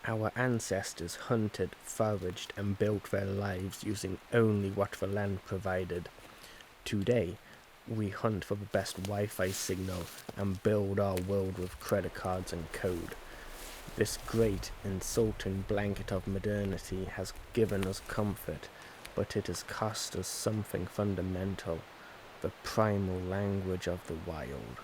Our ancestors hunted, foraged, and built their lives using only what the land provided. Today, we hunt for the best Wi-Fi signal and build our world with credit cards and code. This great, insulting blanket of modernity has given us comfort, but it has cost us something fundamental, the primal language of the wild.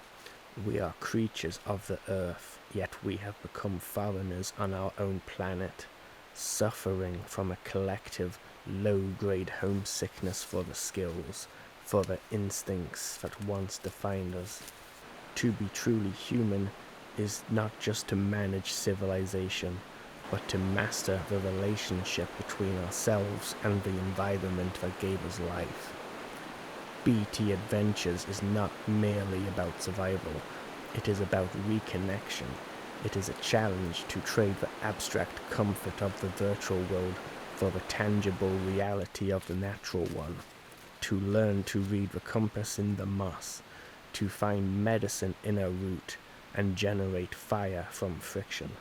We are creatures of the earth, yet we have become foreigners on our own planet, suffering from a collective, low-grade homesickness for the skills, for the instincts that once defined us. To be truly human is not just to manage civilization, but to master the relationship between ourselves and the environment that gave us life. BT Adventurez is not merely about survival, it is about reconnection. It is a challenge to trade the abstract comfort of the virtual world for the tangible reality of the natural one, to learn to read the compass in the moss, to find medicine in a root, and generate fire from friction.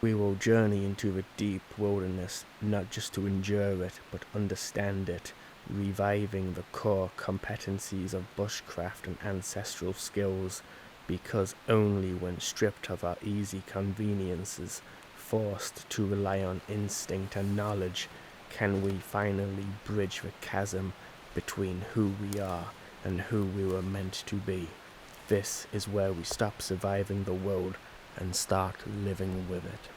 We will journey into the deep wilderness, not just to endure it, but understand it, reviving the core competencies of bushcraft and ancestral skills, because only when stripped of our easy conveniences, forced to rely on instinct and knowledge, can we finally bridge the chasm between who we are and who we were meant to be. This is where we stop surviving the world and start living with it.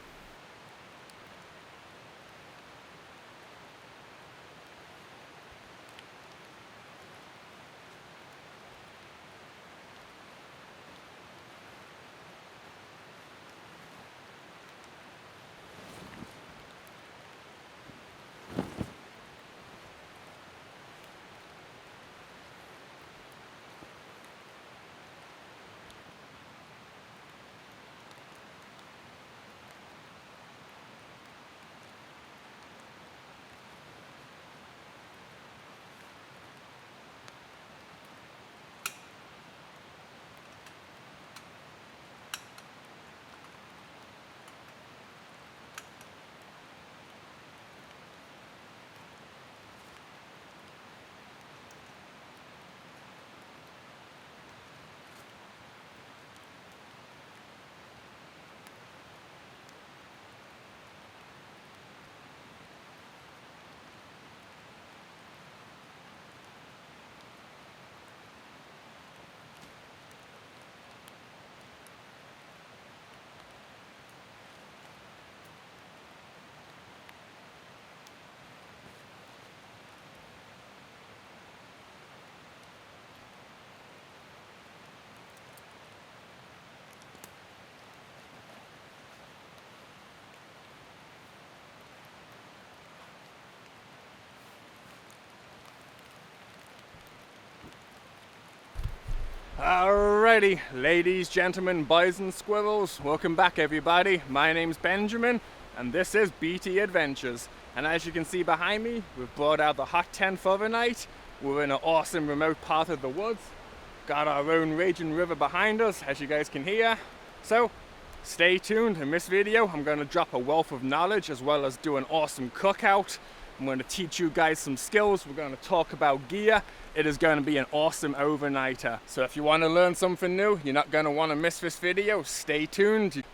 Alrighty, ladies, gentlemen, boys and squirrels, welcome back everybody. My name's Benjamin and this is BT Adventurez. And as you can see behind me, we've brought out the hot tent for the night. We're in an awesome remote part of the woods. Got our own raging river behind us, as you guys can hear. So, stay tuned. In this video, I'm going to drop a wealth of knowledge as well as do an awesome cookout. I'm going to teach you guys some skills. We're going to talk about gear. It is going to be an awesome overnighter. So if you want to learn something new, you're not going to want to miss this video. Stay tuned.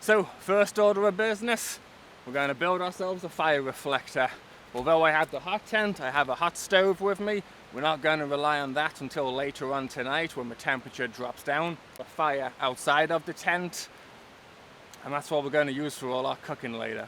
So, first order of business, we're going to build ourselves a fire reflector. Although I have the hot tent, I have a hot stove with me. We're not going to rely on that until later on tonight when the temperature drops down. A fire outside of the tent, and that's what we're going to use for all our cooking later.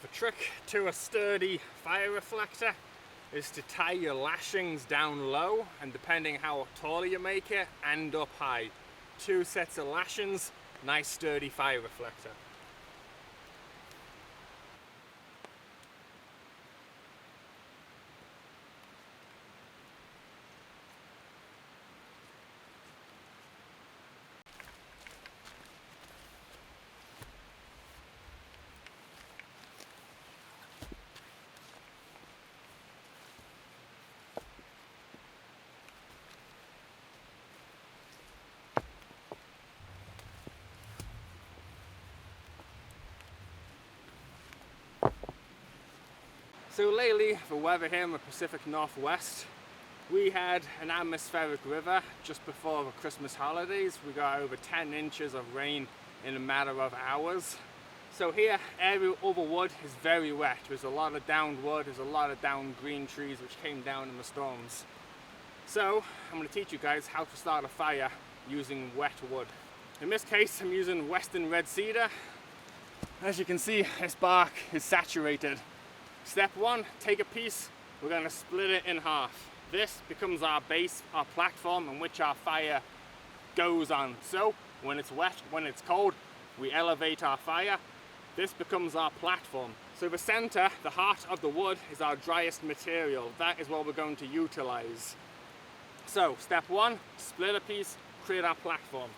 The trick to a sturdy fire reflector is to tie your lashings down low, and depending how tall you make it, and up high. 2 sets of lashings, nice sturdy fire reflector. So lately, the weather here in the Pacific Northwest, we had an atmospheric river just before the Christmas holidays. We got over 10 inches of rain in a matter of hours. So here, every other wood is very wet. There's a lot of downed wood, there's a lot of downed green trees which came down in the storms. So I'm going to teach you guys how to start a fire using wet wood. In this case, I'm using Western red cedar. As you can see, this bark is saturated. Step 1, take a piece, we're going to split it in half. This becomes our base, our platform on which our fire goes on. So when it's wet, when it's cold, we elevate our fire. This becomes our platform. So the center, the heart of the wood, is our driest material. That is what we're going to utilize. So step 1, split a piece, create our platform.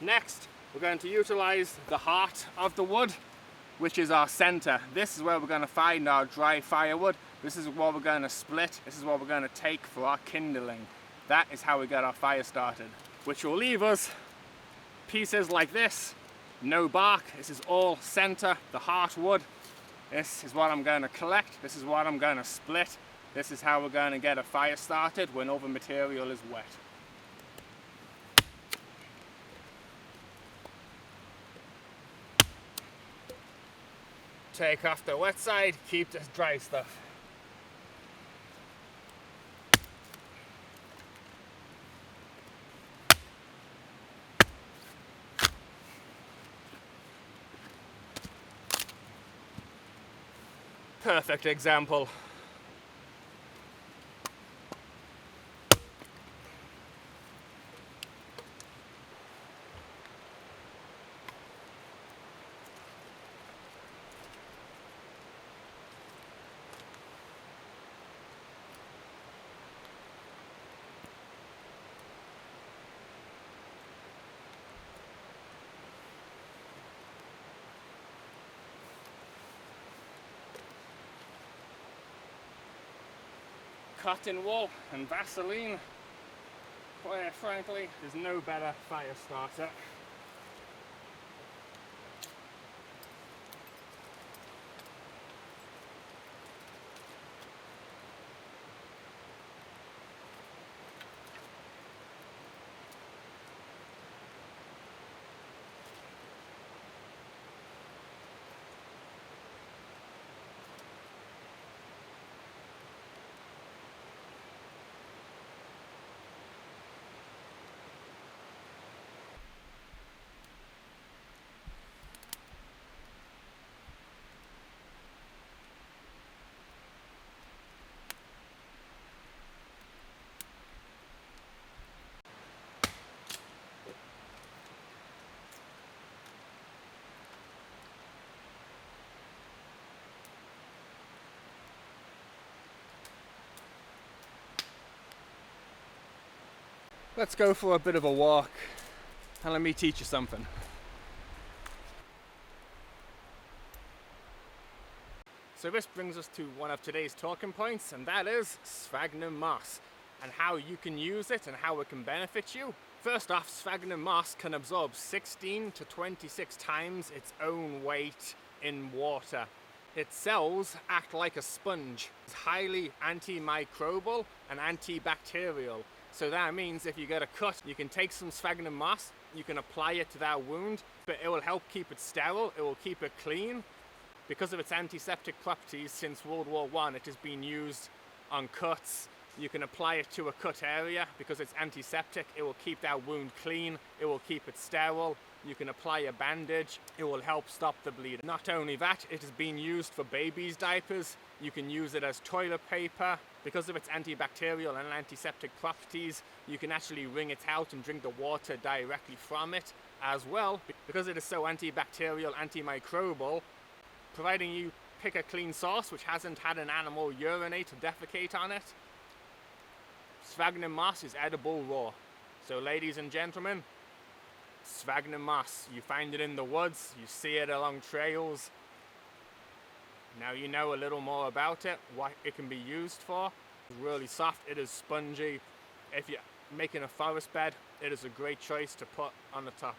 Next, we're going to utilize the heart of the wood, which is our center. This is where we're going to find our dry firewood. This is what we're going to split. This is what we're going to take for our kindling. That is how we get our fire started, which will leave us pieces like this. No bark. This is all center, the heart wood. This is what I'm going to collect. This is what I'm going to split. This is how we're going to get a fire started when all the material is wet. Take off the wet side, keep this dry stuff. Perfect example. Cotton wool and Vaseline, quite frankly, there's no better fire starter. Let's go for a bit of a walk and let me teach you something. So this brings us to one of today's talking points, and that is sphagnum moss and how you can use it and how it can benefit you. First off, sphagnum moss can absorb 16 to 26 times its own weight in water. Its cells act like a sponge. It's highly antimicrobial and antibacterial. So that means if you get a cut, you can take some sphagnum moss, you can apply it to that wound, but it will help keep it sterile, it will keep it clean. Because of its antiseptic properties, since World War I, it has been used on cuts. You can apply it to a cut area because it's antiseptic. It will keep that wound clean. It will keep it sterile. You can apply a bandage. It will help stop the bleeding. Not only that, it has been used for babies' diapers. You can use it as toilet paper. Because of its antibacterial and antiseptic properties, you can actually wring it out and drink the water directly from it as well. Because it is so antibacterial, antimicrobial, providing you pick a clean source which hasn't had an animal urinate or defecate on it, sphagnum moss is edible raw. So ladies and gentlemen, sphagnum moss, you find it in the woods, you see it along trails. Now you know a little more about it, what it can be used for. It's really soft, it is spongy. If you're making a forest bed, it is a great choice to put on the top.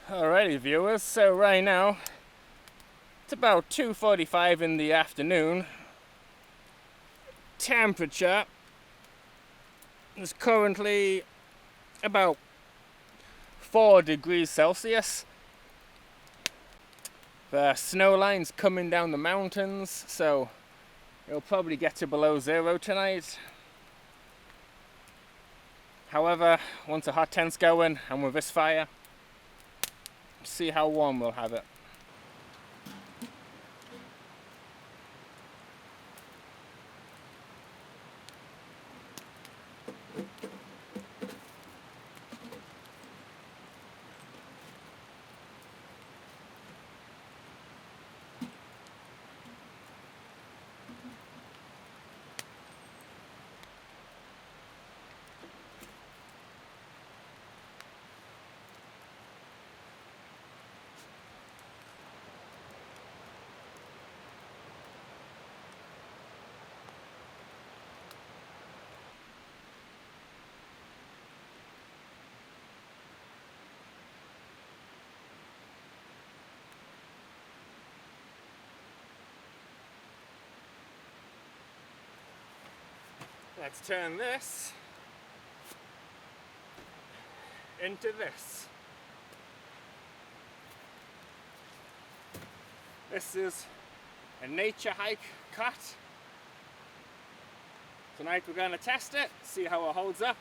Alrighty viewers, so right now it's about 2:45 in the afternoon. Temperature is currently about 4 degrees Celsius. The snow line's coming down the mountains, so it'll probably get to below 0 tonight. However, once the hot tent's going and with this fire, see how warm we'll have it. Let's turn this into this. This is a nature hike cut. Tonight we're going to test it, see how it holds up.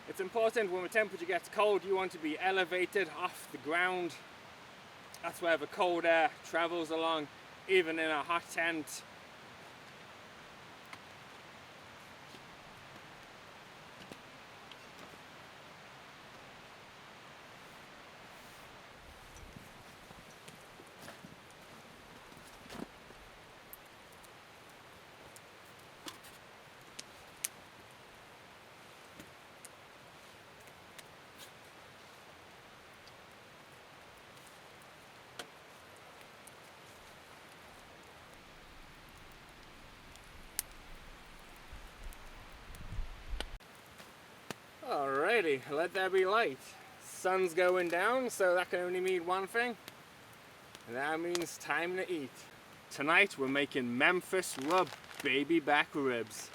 It's important when the temperature gets cold, you want to be elevated off the ground. That's where the cold air travels along, even in a hot tent. Alrighty, let there be light. Sun's going down, so that can only mean one thing, and that means time to eat. Tonight we're making Memphis rub baby back ribs.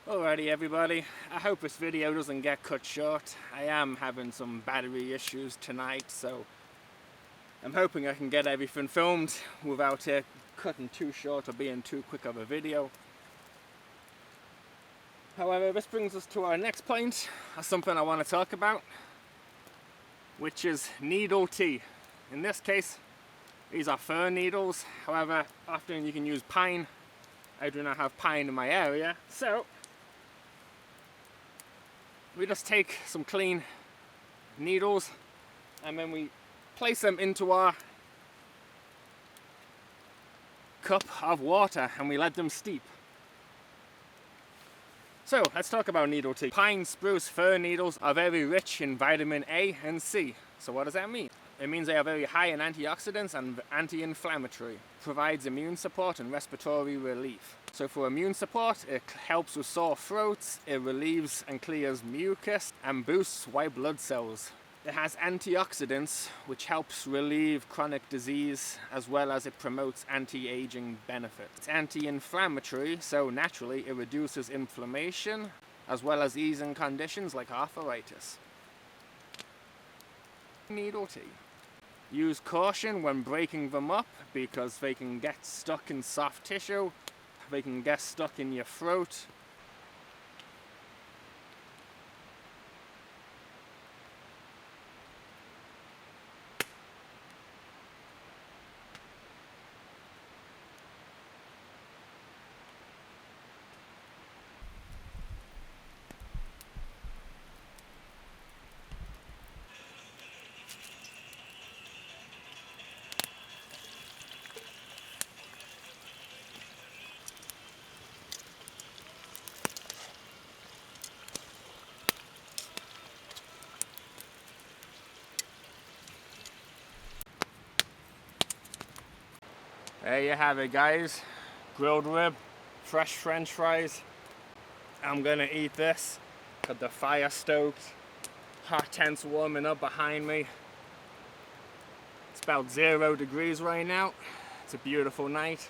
Alrighty everybody, I hope this video doesn't get cut short. I am having some battery issues tonight, so I'm hoping I can get everything filmed without it cutting too short or being too quick of a video. However, this brings us to our next point, something I want to talk about, which is needle tea. In this case, these are fir needles. However, often you can use pine. I do not have pine in my area, so we just take some clean needles and then we place them into our cup of water and we let them steep. So let's talk about needle tea. Pine, spruce, fir needles are very rich in vitamin A and C. So what does that mean? It means they are very high in antioxidants and anti-inflammatory. Provides immune support and respiratory relief. So for immune support, it helps with sore throats, it relieves and clears mucus, and boosts white blood cells. It has antioxidants, which helps relieve chronic disease, as well as it promotes anti-aging benefits. It's anti-inflammatory, so naturally it reduces inflammation, as well as easing conditions like arthritis. Needle tea. Use caution when breaking them up because they can get stuck in soft tissue, they can get stuck in your throat. There you have it, guys. Grilled rib, fresh french fries. I'm gonna eat this. Got the fire stoked. Hot tent's warming up behind me. It's about 0 degrees right now. It's a beautiful night.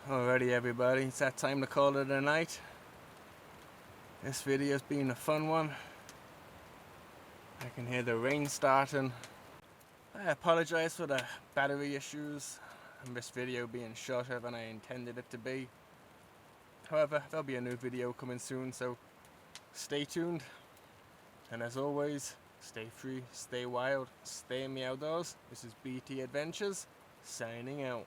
Alrighty everybody, it's that time to call it a night. This video's been a fun one. I can hear the rain starting. I apologise for the battery issues and this video being shorter than I intended it to be. However, there'll be a new video coming soon, so stay tuned. And as always, stay free, stay wild, stay in the outdoors. This is BT Adventurez, signing out.